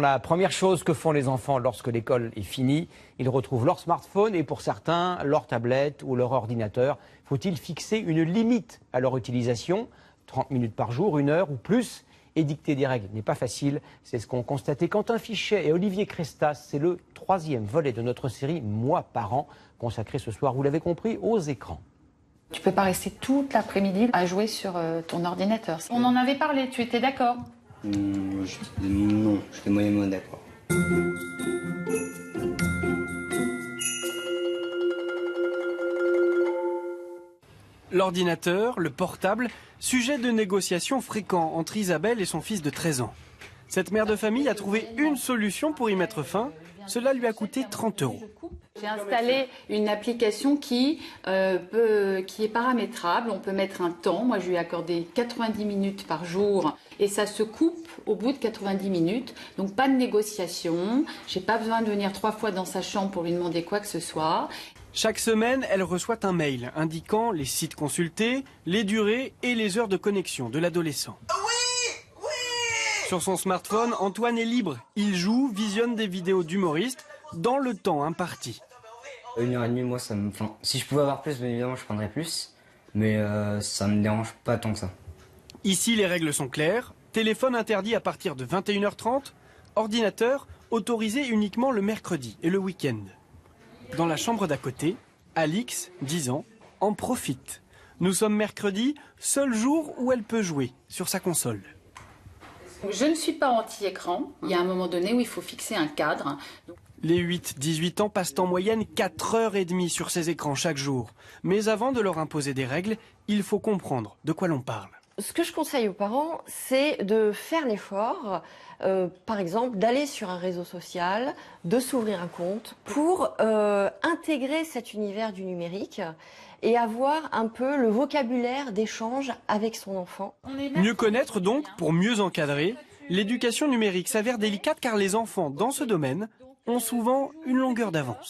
La première chose que font les enfants lorsque l'école est finie, ils retrouvent leur smartphone et pour certains, leur tablette ou leur ordinateur. Faut-il fixer une limite à leur utilisation, 30 minutes par jour, 1 heure ou plus? Édicter des règles n'est pas facile, c'est ce qu'ont constaté Quentin Fichet et Olivier Crestas. C'est le 3e volet de notre série Moi, parent, consacré ce soir, vous l'avez compris, aux écrans. Tu peux pas rester toute l'après-midi à jouer sur ton ordinateur. On en avait parlé, tu étais d'accord? Non, j'étais moyennement d'accord. L'ordinateur, le portable, sujet de négociations fréquents entre Isabelle et son fils de 13 ans. Cette mère de famille a trouvé une solution pour y mettre fin. Cela lui a coûté 30 €. J'ai installé une application qui est paramétrable. On peut mettre un temps. Moi, je lui ai accordé 90 minutes par jour et ça se coupe au bout de 90 minutes. Donc, pas de négociation. J'ai pas besoin de venir 3 fois dans sa chambre pour lui demander quoi que ce soit. Chaque semaine, elle reçoit un mail indiquant les sites consultés, les durées et les heures de connexion de l'adolescent. Sur son smartphone, Antoine est libre. Il joue, visionne des vidéos d'humoristes dans le temps imparti. 1h30, moi, si je pouvais avoir plus, bien évidemment, je prendrais plus. Mais ça me dérange pas tant que ça. Ici, les règles sont claires. Téléphone interdit à partir de 21h30. Ordinateur autorisé uniquement le mercredi et le week-end. Dans la chambre d'à côté, Alix, 10 ans, en profite. Nous sommes mercredi, seul jour où elle peut jouer sur sa console. Je ne suis pas anti-écran. Il y a un moment donné où il faut fixer un cadre. Les 8-18 ans passent en moyenne 4h30 sur ces écrans chaque jour. Mais avant de leur imposer des règles, il faut comprendre de quoi l'on parle. Ce que je conseille aux parents, c'est de faire l'effort, par exemple, d'aller sur un réseau social, de s'ouvrir un compte pour intégrer cet univers du numérique et avoir un peu le vocabulaire d'échange avec son enfant. Mieux connaître donc, pour mieux encadrer, l'éducation numérique s'avère délicate car les enfants, dans ce domaine, ont souvent une longueur d'avance.